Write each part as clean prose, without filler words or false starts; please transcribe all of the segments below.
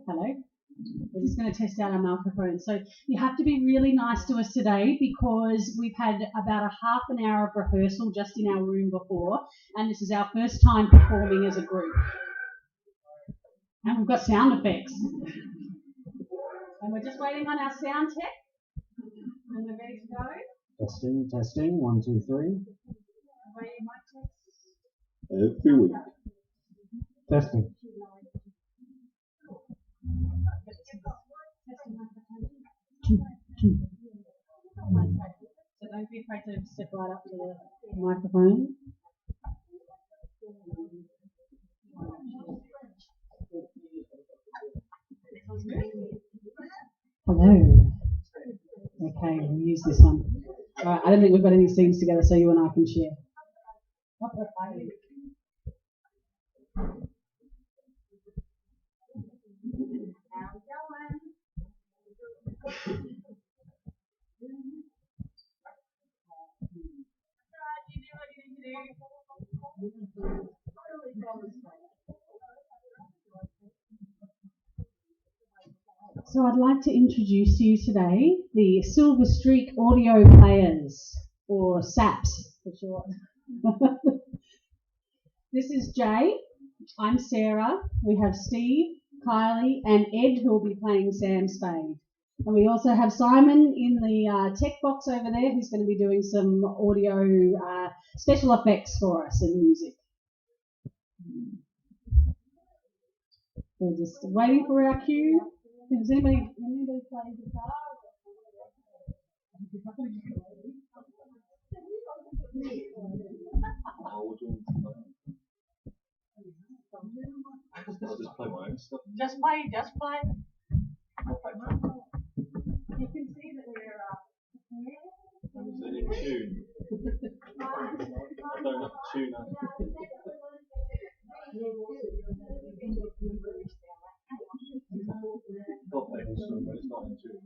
Hello. We're just going to test out our microphones. So you have to be really nice to us today because we've had about a half an hour of rehearsal just in our room before, and this is our first time performing as a group. And we've got sound effects. And we're just waiting on our sound tech. And we're ready to go. Testing. 1, 2, 3. Waiting mic tests. Every week. Testing. So don't be afraid to step right up to the microphone. Hello. Okay, we'll use this one. All right, I don't think we've got any scenes together, so you and I can share. So I'd like to introduce to you today the Silver Streak Audio Players, or SAPs for short. This is Jay, I'm Sarah, we have Steve, Kylie and Ed who will be playing Sam Spade. And we also have Simon in the tech box over there who's going to be doing some audio special effects for us and music. We're just waiting for our cue. Does anybody play guitar? I'll just play my own stuff. Just play. You can see that we're in tune. I don't have to tune up. Got that instrument, but it's not in tune.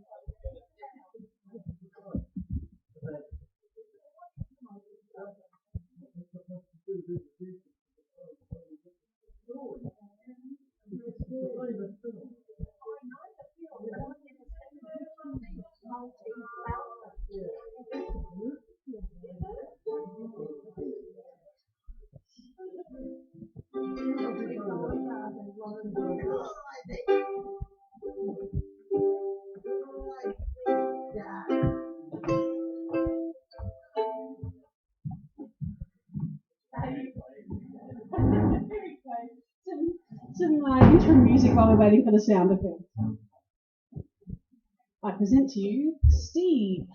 some intro music while we're waiting for the sound effect. I present to you Steve.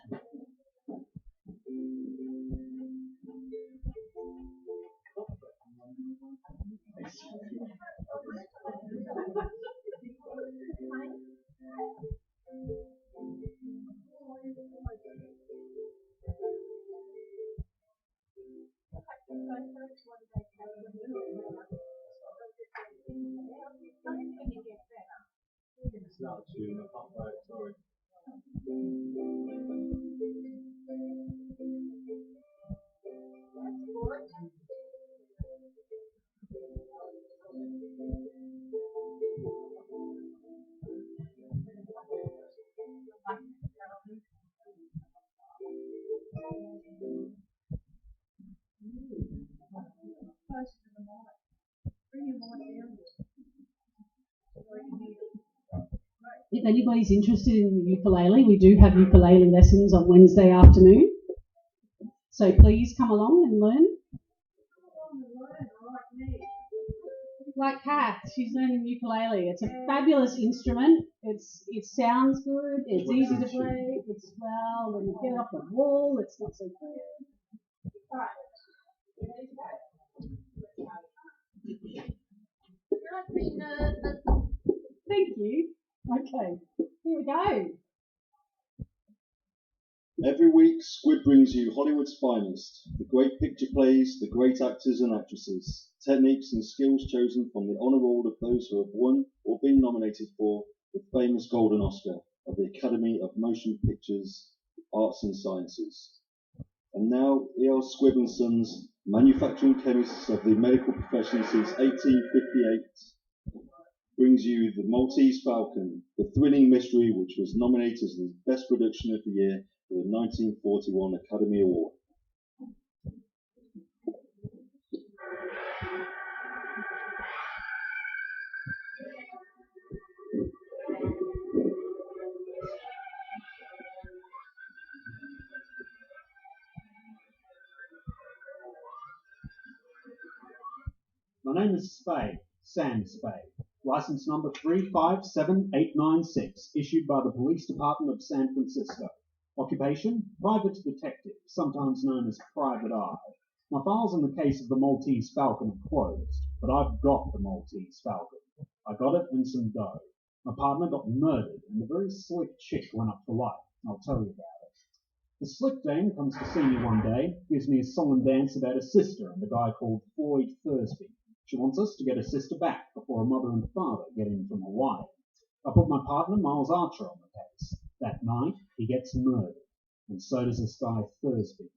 It's not a tune, I can't play it, sorry. If anybody's interested in the ukulele, we do have ukulele lessons on Wednesday afternoon. So please come along and learn. Like Kath, she's learning ukulele. It's a fabulous instrument. It sounds good. It's easy to play. It's when you get it off the wall, it's not so clear. All right. Thank you. Okay, here we go. Every week, Squid brings you Hollywood's finest, the great picture plays, the great actors and actresses, techniques and skills chosen from the honour roll of those who have won or been nominated for the famous Golden Oscar of the Academy of Motion Pictures, Arts and Sciences. And now, E.L. Squibb and Sons, manufacturing chemists of the medical profession since 1858, brings you the Maltese Falcon, the thrilling mystery which was nominated as the best production of the year for the 1941 Academy Award. My name is Spade, Sam Spade. License number 357896, issued by the Police Department of San Francisco. Occupation, private detective, sometimes known as Private Eye. My files in the case of the Maltese Falcon are closed, but I've got the Maltese Falcon. I got it and some dough. My partner got murdered, and a very slick chick went up for life. I'll tell you about it. The slick dame comes to see me one day, gives me a song and dance about her sister and a guy called Floyd Thursby. She wants us to get her sister back before her mother and father get in from Hawaii. I put my partner, Miles Archer, on the case. That night, he gets murdered, and so does this guy Thursby.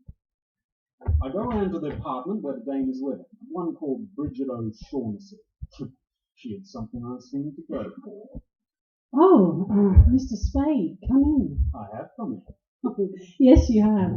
I go around to the apartment where the dame is living, one called Bridget O'Shaughnessy. She had something I seemed to go for. Oh, Mr. Spade, come in. I have come in. Yes, you have.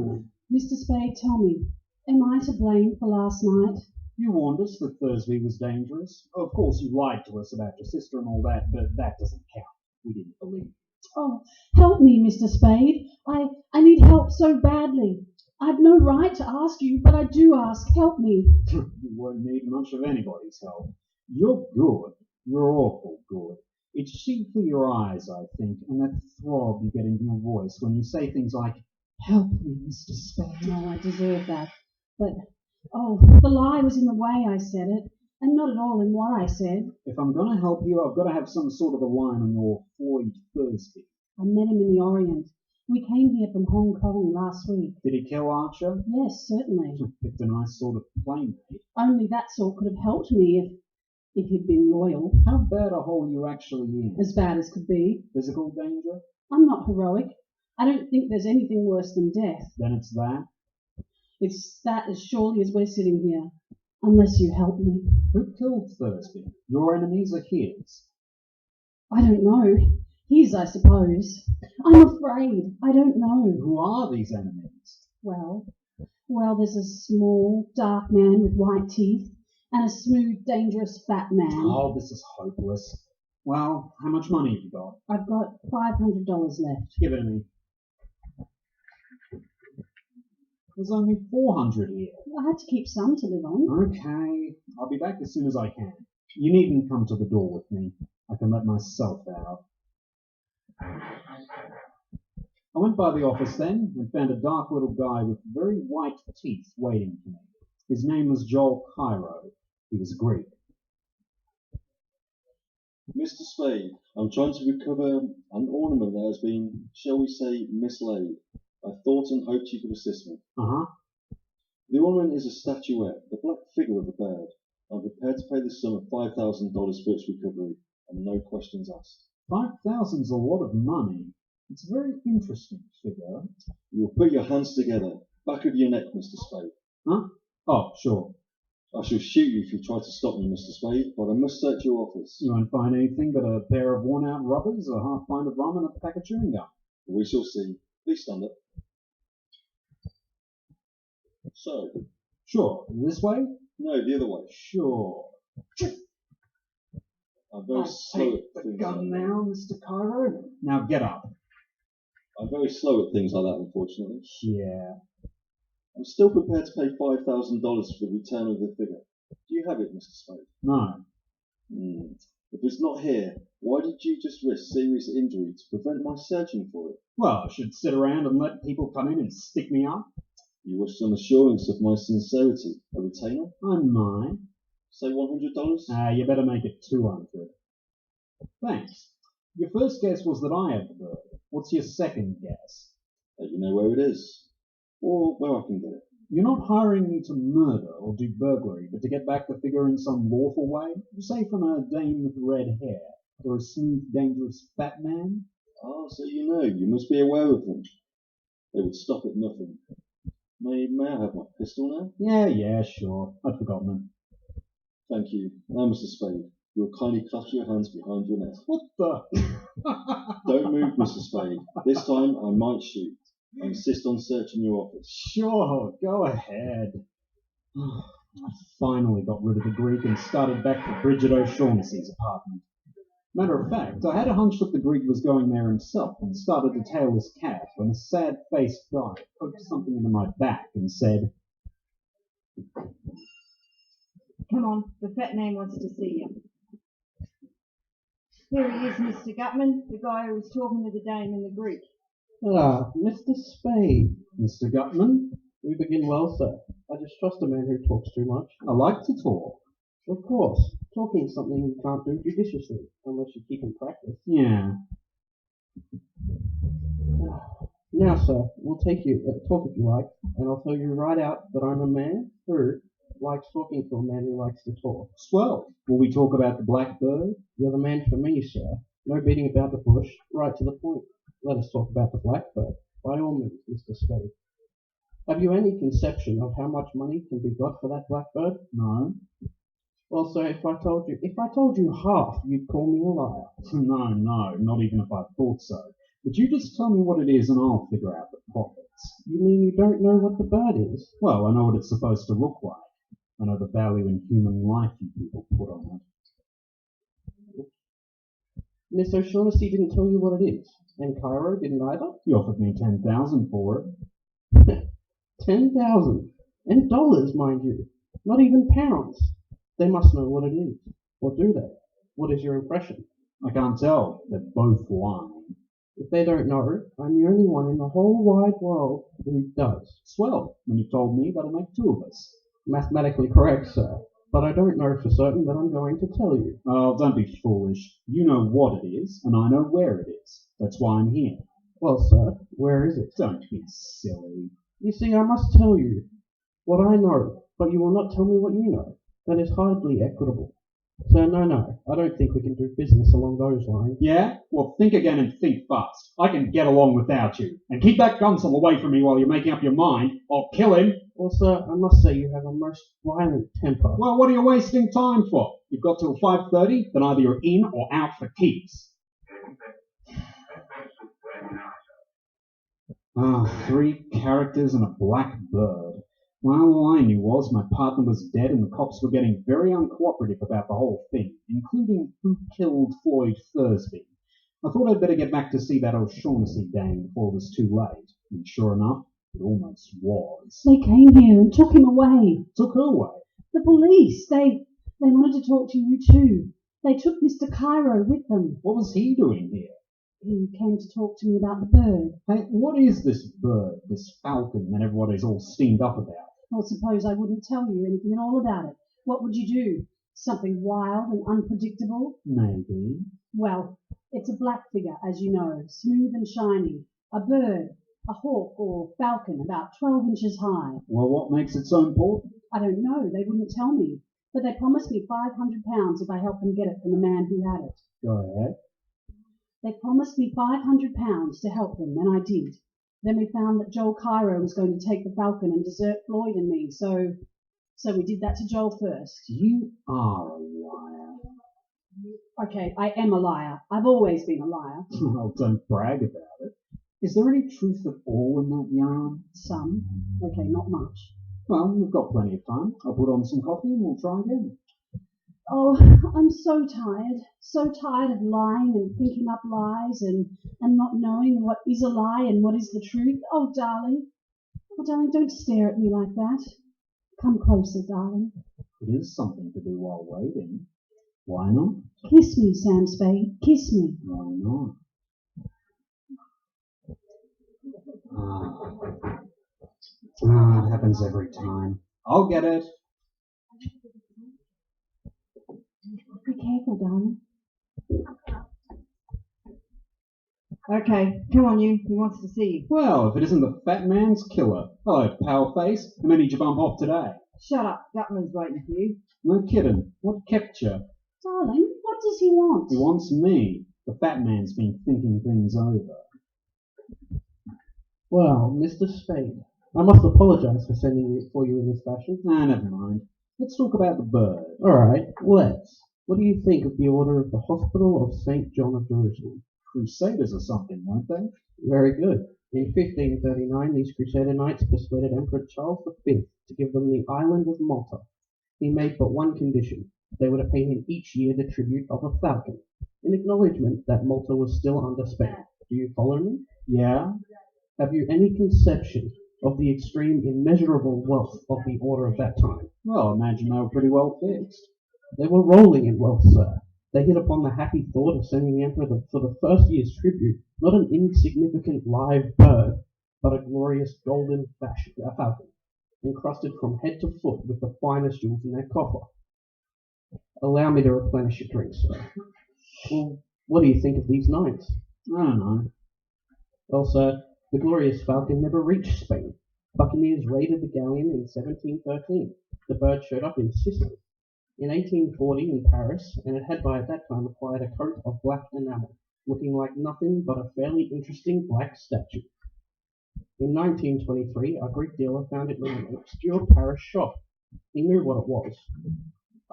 Mr. Spade, tell me, am I to blame for last night? You warned us that Thursby was dangerous. Of course, you lied to us about your sister and all that, but that doesn't count. We didn't believe you. Oh, help me, Mr. Spade. I need help so badly. I've no right to ask you, but I do ask. Help me. You won't need much of anybody's help. You're good. You're awful good. It's chiefly your eyes, I think, and that throb you get in your voice when you say things like, "Help me, Mr. Spade." No, I deserve that. But, oh, the lie was in the way I said it, and not at all in what I said. If I'm going to help you, I've got to have some sort of a line on your Floyd Thursby. I met him in the Orient. We came here from Hong Kong last week. Did he kill Archer? Yes, certainly. Picked a nice sort of playmate. Only that sort could have helped me if he'd been loyal. How bad a hole are you actually in? As bad as could be. Physical danger? I'm not heroic. I don't think there's anything worse than death. Then it's that? It's that as surely as we're sitting here. Unless you help me. Who killed Thursby? Your enemies or his? I don't know. His, I suppose. I'm afraid. I don't know. Who are these enemies? Well, there's a small, dark man with white teeth and a smooth, dangerous, fat man. Oh, this is hopeless. Well, how much money have you got? I've got $500 left. Give it to me. There's only 400 here. I had to keep some to live on. Okay, I'll be back as soon as I can. You needn't come to the door with me. I can let myself out. I went by the office then and found a dark little guy with very white teeth waiting for me. His name was Joel Cairo. He was Greek. Mr. Spade, I'm trying to recover an ornament that has been, shall we say, mislaid. I thought and hoped you could assist me. Uh-huh. The ornament is a statuette, the black figure of a bird. I'm prepared to pay the sum of $5,000 for its recovery, and no questions asked. 5,000's a lot of money. It's a very interesting figure. You'll put your hands together, back of your neck, Mr. Spade. Huh? Oh, sure. I shall shoot you if you try to stop me, Mr. Spade, but I must search your office. You won't find anything but a pair of worn-out rubbers, a half pint of rum, and a pack of chewing gum. We shall see. Please stand up. So? Sure. This way? No, the other way. Sure. I'm very slow Take at the things gun like that. now, Mr. Cairo. Now get up. I'm very slow at things like that, unfortunately. Yeah. I'm still prepared to pay $5,000 for the return of the figure. Do you have it, Mr. Spade? No. If it's not here, why did you just risk serious injury to prevent my searching for it? Well, I should sit around and let people come in and stick me up. You wish some assurance of my sincerity. A retainer? I might. Say $100? You better make it 200. Thanks. Your first guess was that I had the bird. What's your second guess? That you know where it is. Or where I can get it. You're not hiring me to murder or do burglary, but to get back the figure in some lawful way? Say from a dame with red hair, or a smooth, dangerous fat man? Ah, so you know. You must be aware of them. They would stop at nothing. May I have my pistol now? Yeah, sure. I'd forgotten it. Thank you. Now, Mr. Spade, you'll kindly clasp your hands behind your neck. What the? Don't move, Mr. Spade. This time I might shoot. I insist on searching your office. Sure, go ahead. I finally got rid of the Greek and started back to Bridget O'Shaughnessy's apartment. Matter of fact, I had a hunch that the Greek was going there himself and started to tail his cab when a sad-faced guy poked something into my back and said, Come on, the fat man wants to see you. Here he is, Mr. Gutman, the guy who was talking to the dame and the Greek. Ah, Mr. Spade. Mr. Gutman, We begin well, sir. I distrust a man who talks too much. I like to talk. Of course, talking is something you can't do judiciously, unless you keep in practice. Yeah. Now, sir, we'll talk if you like, and I'll tell you right out that I'm a man who likes talking to a man who likes to talk. Swell. Will we talk about the blackbird? You're the man for me, sir. No beating about the bush, right to the point. Let us talk about the blackbird. By all means, Mr. Spade. Have you any conception of how much money can be got for that blackbird? No. Well, sir, if I told you half, you'd call me a liar. No, not even if I thought so. But you just tell me what it is and I'll figure out the profits. You mean you don't know what the bird is? Well, I know what it's supposed to look like. I know the value in human life you people put on it. Miss O'Shaughnessy didn't tell you what it is, and Cairo didn't either? He offered me 10,000 for it. 10,000. And dollars, mind you. Not even pounds. They must know what it is. Or do they? What is your impression? I can't tell. They're both lying. If they don't know, I'm the only one in the whole wide world who does. Swell. When you've told me, that'll make two of us. Mathematically correct, sir. But I don't know for certain that I'm going to tell you. Oh, don't be foolish. You know what it is, and I know where it is. That's why I'm here. Well, sir, where is it? Don't be silly. You see, I must tell you what I know, but you will not tell me what you know. That is hardly equitable. So no, I don't think we can do business along those lines. Yeah? Well, think again and think fast. I can get along without you. And keep that gunsel away from me while you're making up your mind. I'll kill him. Well, sir, I must say you have a most violent temper. Well, what are you wasting time for? You've got till 5:30, then either you're in or out for keeps. Three characters and a black bird. Well, all I knew was my partner was dead and the cops were getting very uncooperative about the whole thing, including who killed Floyd Thursby. I thought I'd better get back to see that O'Shaughnessy dame before it was too late. And sure enough, it almost was. They came here and took him away. Took who away? The police. They wanted to talk to you too. They took Mr. Cairo with them. What was he doing here? He came to talk to me about the bird. Hey, what is this bird, this falcon that everybody's all steamed up about? Well, suppose I wouldn't tell you anything at all about it. What would you do? Something wild and unpredictable? Maybe. Well, it's a black figure, as you know, smooth and shiny. A bird, a hawk or falcon, about 12 inches high. Well, what makes it so important? I don't know. They wouldn't tell me. But they promised me £500 if I helped them get it from the man who had it. Go ahead. They promised me £500 to help them, and I did. Then we found that Joel Cairo was going to take the falcon and desert Floyd and me, so we did that to Joel first. You are a liar. Okay, I am a liar. I've always been a liar. Well, don't brag about it. Is there any truth at all in that yarn? Some. Okay, not much. Well, we've got plenty of time. I'll put on some coffee and we'll try again. Oh, I'm so tired. So tired of lying and thinking up lies and not knowing what is a lie and what is the truth. Oh, darling. Oh, darling, don't stare at me like that. Come closer, darling. It is something to do while waiting. Why not? Kiss me, Sam Spade. Kiss me. Why not? It happens every time. I'll get it. Be careful, darling. Okay, come on you. He wants to see you. Well, if it isn't the fat man's killer. Hello, pale face. How many did you bump off today? Shut up. Gutman's waiting for you. No kidding. What kept you? Darling, what does he want? He wants me. The fat man's been thinking things over. Well, Mr. Spade, I must apologize for sending it for you in this fashion. Never mind. Let's talk about the bird. Alright, let's. What do you think of the order of the Hospital of St. John of Jerusalem? Crusaders or something, weren't they? Very good. In 1539, these Crusader knights persuaded Emperor Charles V to give them the island of Malta. He made but one condition. They were to pay him each year the tribute of a falcon, in acknowledgement that Malta was still under Spain. Do you follow me? Yeah? Have you any conception of the extreme immeasurable wealth of the order of that time? Well, I imagine they were pretty well fixed. They were rolling in wealth, sir. They hit upon the happy thought of sending the emperor for the first year's tribute, not an insignificant live bird, but a glorious golden falcon, encrusted from head to foot with the finest jewels in their coffer. Allow me to replenish your drink, sir. Well, what do you think of these knights? I don't know. Well, sir, the glorious falcon never reached Spain. Buccaneers raided the galleon in 1713. The bird showed up in Sicily. In 1840 in Paris, and it had by that time acquired a coat of black enamel, looking like nothing but a fairly interesting black statue. In 1923, a Greek dealer found it in an obscure Paris shop. He knew what it was.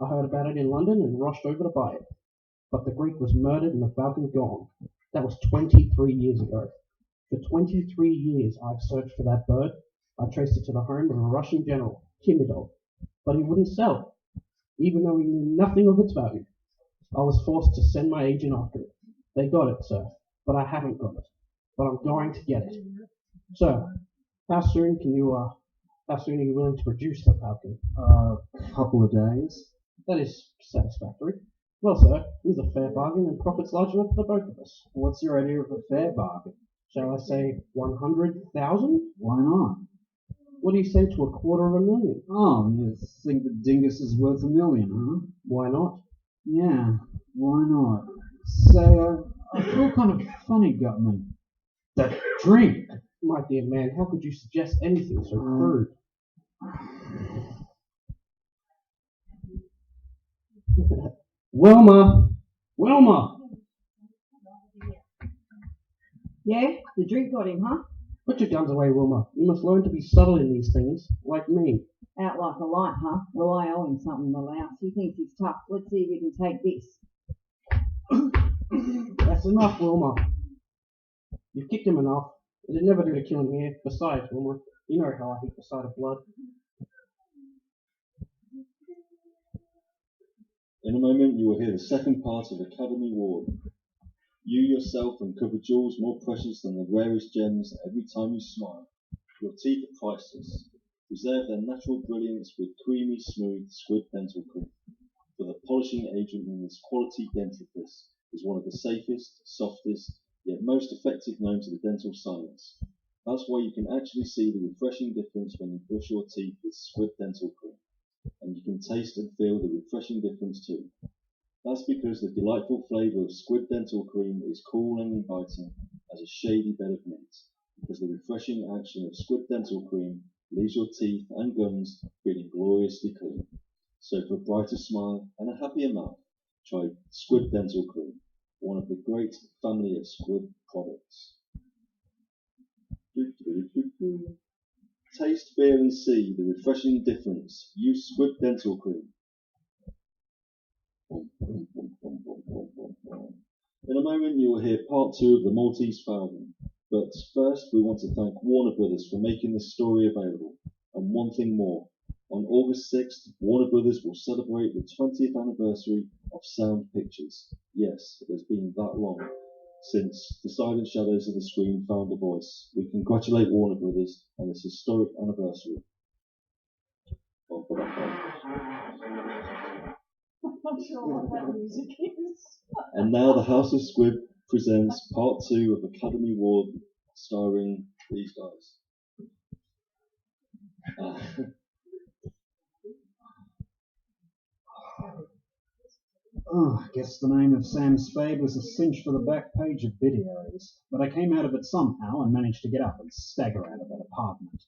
I heard about it in London and rushed over to buy it. But the Greek was murdered and the Falcon gone. That was 23 years ago. For 23 years I've searched for that bird. I traced it to the home of a Russian general, Timidov, but he wouldn't sell, even though he knew nothing of its value. I was forced to send my agent after it. They got it, sir, but I haven't got it. But I'm going to get it. Sir, how soon are you willing to produce the Falcon? Couple of days. That is satisfactory. Well, sir, here's a fair bargain and profits large enough for both of us. What's your idea of a fair bargain? Shall I say 100,000? Why not? What do you say to $250,000? Oh, you think the dingus is worth $1 million, huh? Why not? Yeah, why not? Say, I feel kind of funny, Gutman. That drink! My dear man, how could you suggest anything so crude? Wilma! Wilma! Yeah? The drink got him, huh? Put your guns away, Wilma. You must learn to be subtle in these things, like me. Out like a light, huh? Well, I owe him something, the louse. He thinks he's tough. Let's see if he can take this. That's enough, Wilma. You've kicked him enough. It'd never do to kill him here. Besides, Wilma, you know how I hate the sight of blood. In a moment you will hear the second part of Academy Ward. You yourself uncover jewels more precious than the rarest gems every time you smile. Your teeth are priceless. Preserve their natural brilliance with creamy, smooth squid dental cream. For the polishing agent in this quality dentifrice is one of the safest, softest, yet most effective known to the dental science. That's why you can actually see the refreshing difference when you brush your teeth with squid dental cream. And you can taste and feel the refreshing difference too. That's because the delightful flavour of squid dental cream is cool and inviting as a shady bed of mint, because the refreshing action of squid dental cream leaves your teeth and gums feeling gloriously clean. So for a brighter smile and a happier mouth, try squid dental cream, one of the great family of squid products. Taste, feel and see the refreshing difference. Use squid dental cream. In a moment you will hear part 2 of the Maltese Falcon, but first we want to thank Warner Brothers for making this story available. And one thing more, on August 6th, Warner Brothers will celebrate the 20th anniversary of Sound Pictures. Yes, it has been that long since the silent shadows of the screen found a voice. We congratulate Warner Brothers on this historic anniversary. I'm not sure what that music is. And now the House of Squib presents part 2 of Academy Ward, starring these guys. I guess the name of Sam Spade was a cinch for the back page of videos, but I came out of it somehow and managed to get up and stagger out of that apartment.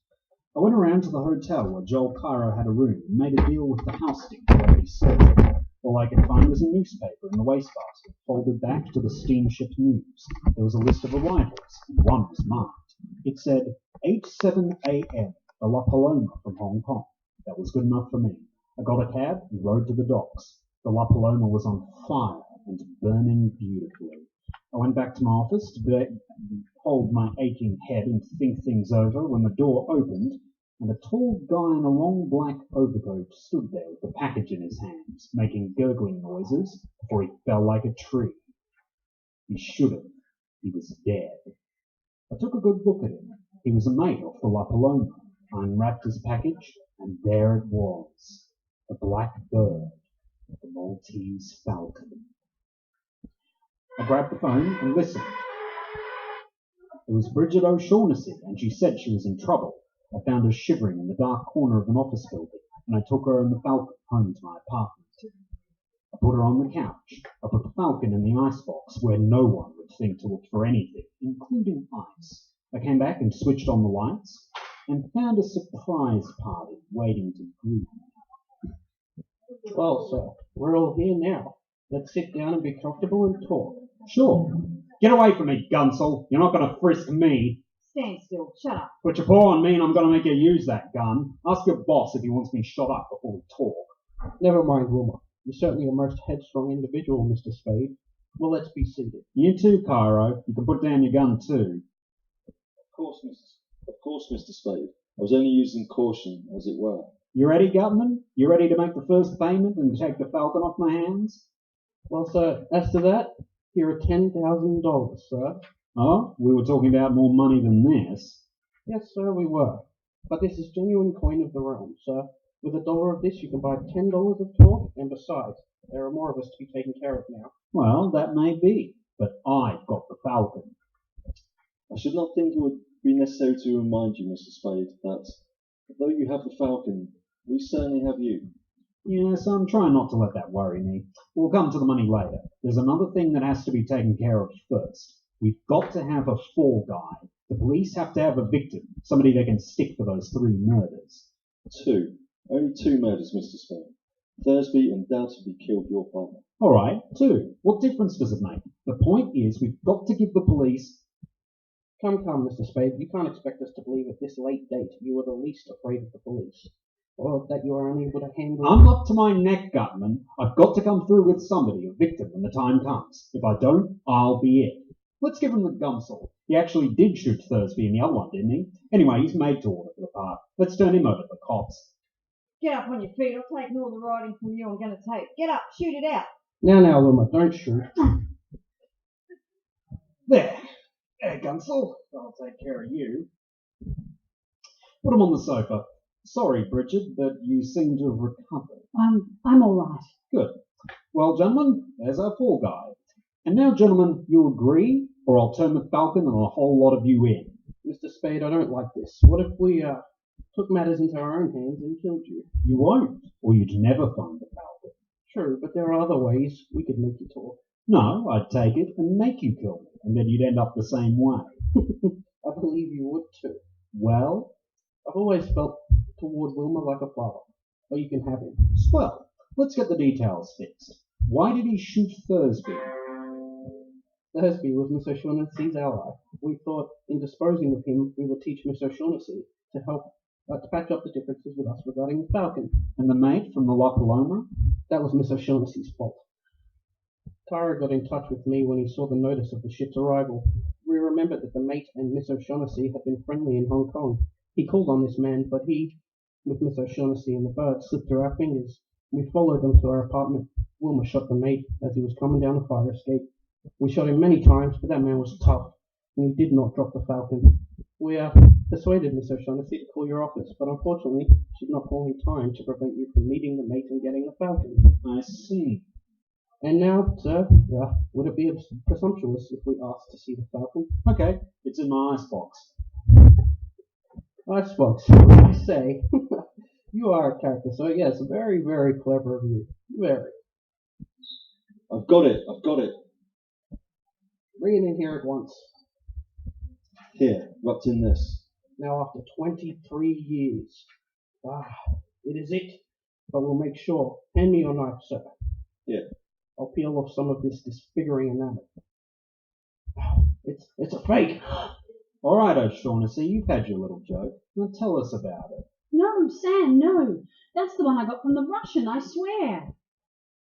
I went around to the hotel where Joel Cairo had a room and made a deal with the house dick to let me search it. All I could find was a newspaper in the wastebasket, folded back to the steamship news. There was a list of arrivals, and one was marked. It said, 8:07 a.m., the La Paloma from Hong Kong. That was good enough for me. I got a cab and rode to the docks. The La Paloma was on fire and burning beautifully. I went back to my office to hold my aching head and think things over when the door opened and a tall guy in a long black overcoat stood there with the package in his hands, making gurgling noises before he fell like a tree. He should have. He was dead. I took a good look at him. He was a mate off the La Paloma. I unwrapped his package, and there it was, the black bird, the Maltese Falcon. I grabbed the phone and listened. It was Bridget O'Shaughnessy, and she said she was in trouble. I found her shivering in the dark corner of an office building, and I took her and the Falcon home to my apartment. I put her on the couch. I put the Falcon in the icebox where no one would think to look for anything, including ice. I came back and switched on the lights and found a surprise party waiting to greet me. Well, sir, we're all here now. Let's sit down and be comfortable and talk. Sure. Get away from me, Gunsel. You're not going to frisk me. Stand still. Shut up. Put your paw on me and I'm going to make you use that gun. Ask your boss if he wants me shot up before we talk. Never mind, Wilma. You're certainly a most headstrong individual, Mr. Spade. Well, let's be seated. You too, Cairo. You can put down your gun too. Of course, Mr. Spade. I was only using caution, as it were. You ready, Gutman? You ready to make the first payment and take the Falcon off my hands? Well, sir, as to that, here are $10,000, sir. Oh, we were talking about more money than this. Yes, sir, we were. But this is genuine coin of the realm, sir. With $1 of this, you can buy $10 of talk, and besides, there are more of us to be taken care of now. Well, that may be, but I've got the Falcon. I should not think it would be necessary to remind you, Mr. Spade, that though you have the Falcon, we certainly have you. Yes, I'm trying not to let that worry me. We'll come to the money later. There's another thing that has to be taken care of first. We've got to have a fall guy. The police have to have a victim, somebody they can stick for those 3 murders. 2. Only 2 murders, Mr. Spade. Thursby undoubtedly killed your partner. All right, 2. What difference does it make? The point is we've got to give the police... Come, Mr. Spade, you can't expect us to believe at this late date you are the least afraid of the police, or that you are unable to handle... I'm up to my neck, Gutman. I've got to come through with somebody, a victim, when the time comes. If I don't, I'll be it. Let's give him the gunsel. He actually did shoot Thursby in the other one, didn't he? Anyway, he's made to order for the part. Let's turn him over to the cops. Get up on your feet. I'll take all the riding from you I'm going to take. Get up. Shoot it out. Now, Wilma, don't shoot. There, Gunsel. I'll take care of you. Put him on the sofa. Sorry, Bridget, but you seem to have recovered. I'm all right. Good. Well, gentlemen, there's our fall guy. And now, gentlemen, you agree, or I'll turn the Falcon and a whole lot of you in. Mr. Spade, I don't like this. What if we took matters into our own hands and killed you? You won't, or you'd never find the Falcon. True, but there are other ways we could make you talk. No, I'd take it and make you kill me, and then you'd end up the same way. I believe you would too. Well, I've always felt toward Wilma like a father, but you can have him. Swell. Let's get the details fixed. Why did he shoot Thursby? Thursby was Miss O'Shaughnessy's ally. We thought in disposing of him we would teach Miss O'Shaughnessy to help to patch up the differences with us regarding the Falcon. And the mate from the La Paloma? That was Miss O'Shaughnessy's fault. Tyra got in touch with me when he saw the notice of the ship's arrival. We remembered that the mate and Miss O'Shaughnessy had been friendly in Hong Kong. He called on this man, but he, with Miss O'Shaughnessy and the bird, slipped through our fingers. We followed them to our apartment. Wilma shot the mate as he was coming down the fire escape. We shot him many times, but that man was tough, and he did not drop the Falcon. We persuaded Miss O'Shaughnessy to call your office, but unfortunately she did not call in time to prevent you from meeting the mate and getting the Falcon. I see. And now, sir, would it be presumptuous if we asked to see the Falcon? Okay, it's in my icebox. Icebox, I say. You are a character, so yes, very, very clever of you. Very. I've got it. Bring it in here at once. Here, wrapped in this. Now, after 23 years. It is it. But we'll make sure. Hand me your knife, sir. Here. I'll peel off some of this disfiguring enamel. It's a fake. All right, O'Shaughnessy, you've had your little joke. Now tell us about it. No, Sam, no. That's the one I got from the Russian, I swear.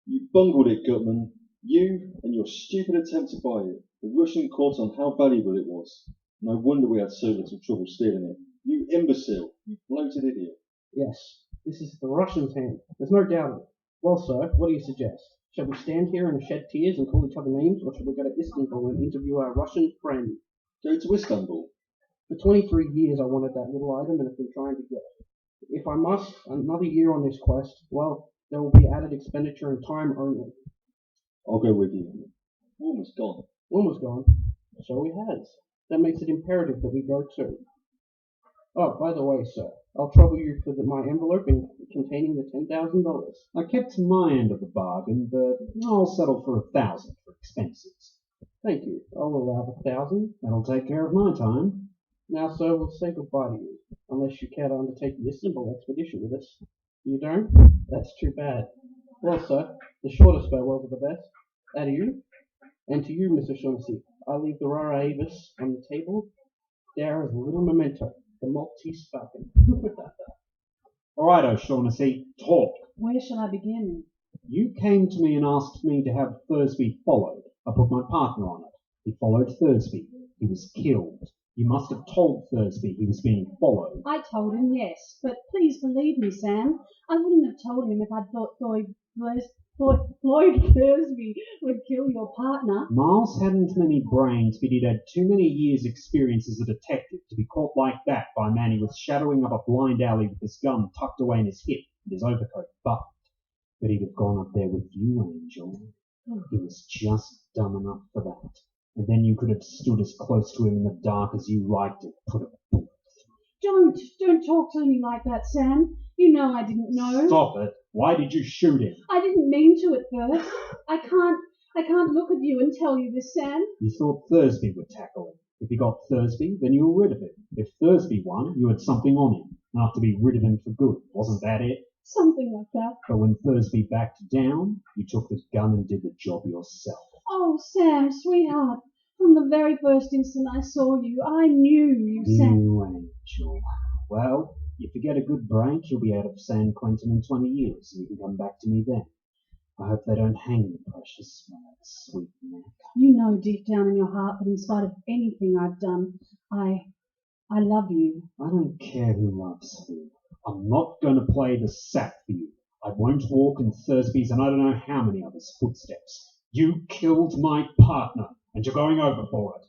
You bungled it, Gutman. You and your stupid attempt to buy it. The Russian caught on how valuable it was. No wonder we had so little trouble stealing it. You imbecile. You bloated idiot. Yes, this is the Russian's hand. There's no doubt of it. Well, sir, what do you suggest? Shall we stand here and shed tears and call each other names, or shall we go to Istanbul and interview our Russian friend? Go to Istanbul. For 23 years I wanted that little item and have been trying to get it. If I must, another year on this quest, well, there will be added expenditure and time only. I'll go with you. Wilma's gone. Wilma's gone. So he has. That makes it imperative that we go too. Oh, by the way, sir, I'll trouble you for my envelope containing the $10,000. I kept my end of the bargain, but I'll settle for $1,000 for expenses. Thank you. I'll allow the 1,000. That'll take care of my time. Now, sir, we'll say goodbye to you, unless you care to undertake the Istanbul expedition with us. You don't? That's too bad. Well, sir, the shortest farewells are the best. Adieu. And to you, Mr. Shaughnessy, I leave the Rara Avis on the table. There is a little memento, the Maltese Falcon. All right, O'Shaughnessy, talk. Where shall I begin? You came to me and asked me to have Thursby followed. I put my partner on it. He followed Thursby. He was killed. You must have told Thursby he was being followed. I told him yes, but please believe me, Sam. I wouldn't have told him if I'd thought Floyd Thursby would kill your partner. Miles hadn't many brains, but he'd had too many years' experience as a detective to be caught like that by a man who was shadowing up a blind alley with his gun tucked away in his hip and his overcoat buttoned. But he'd have gone up there with you, Angel. He was just dumb enough for that. And then you could have stood as close to him in the dark as you liked it. Put a bullet through. Don't talk to me like that, Sam. You know I didn't know. Stop it. Why did you shoot him? I didn't mean to at first. I can't look at you and tell you this, Sam. You thought Thursby would tackle him. If he got Thursby, then you were rid of him. If Thursby won, you had something on him, enough to be rid of him for good. Wasn't that it? Something like that. But when Thursby backed down, you took the gun and did the job yourself. Oh, Sam, sweetheart. From the very first instant I saw you, I knew you, Sam. You Angel. Well, if you get a good break, you'll be out of San Quentin in 20 years, and you can come back to me then. I hope they don't hang you, precious, sweet Mac. You know deep down in your heart that in spite of anything I've done, I love you. I don't care who loves who. I'm not going to play the sap for you. I won't walk in Thursby's and I don't know how many others' footsteps. You killed my partner, and you're going over for it.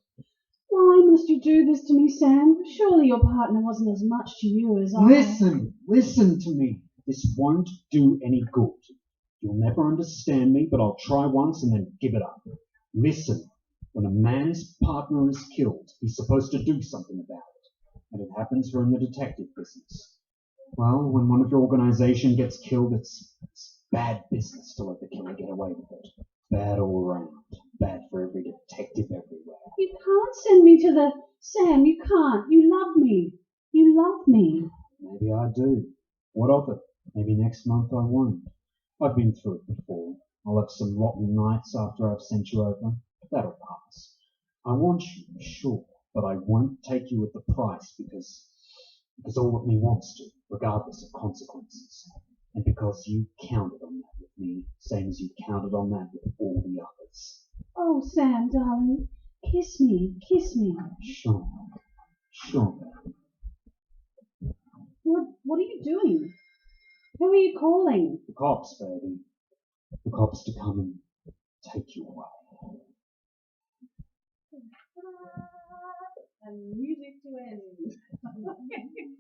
Why must you do this to me, Sam? Surely your partner wasn't as much to you as I. Listen to me. This won't do any good. You'll never understand me, but I'll try once and then give it up. Listen, when a man's partner is killed, he's supposed to do something about it. And it happens we're in the detective business. Well, when one of your organization gets killed, it's bad business to let the killer get away with it. Bad all around. Bad for every detective everywhere. You can't send me to the... Sam, you can't. You love me. You love me. Maybe I do. What of it? Maybe next month I won't. I've been through it before. I'll have some rotten nights after I've sent you over. But that'll pass. I want you, sure, but I won't take you at the price because all of me wants to, regardless of consequences. And because you counted on that with me, same as you counted on that with all the others. Oh, Sam, darling, kiss me, kiss me. Sure. What are you doing? Who are you calling? The cops, baby. The cops to come and take you away. And music to end.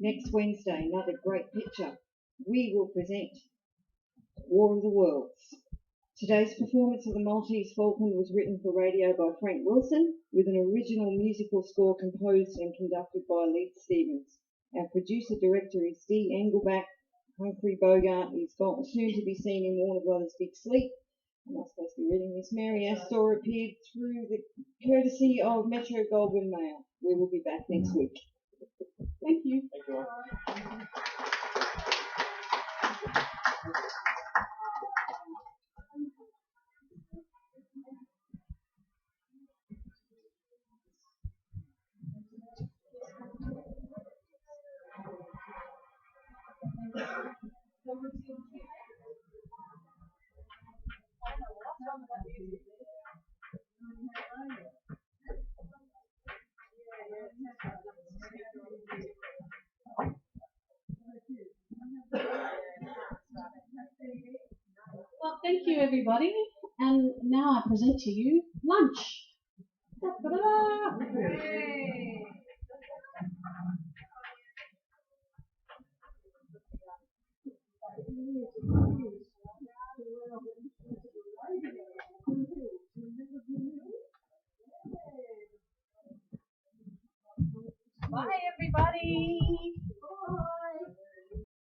Next Wednesday, another great picture. We will present War of the Worlds. Today's performance of the Maltese Falcon was written for radio by Frank Wilson, with an original musical score composed and conducted by Leith Stevens. Our producer-director is Dee Engelbach. Humphrey Bogart is soon to be seen in Warner Brothers' Big Sleep. I'm not supposed to be reading this. Mary Astor appeared through the courtesy of Metro Goldwyn Mayer. We will be back next week. Thank you. Well, thank you, everybody. And now I present to you lunch. Da-da-da. Bye, everybody.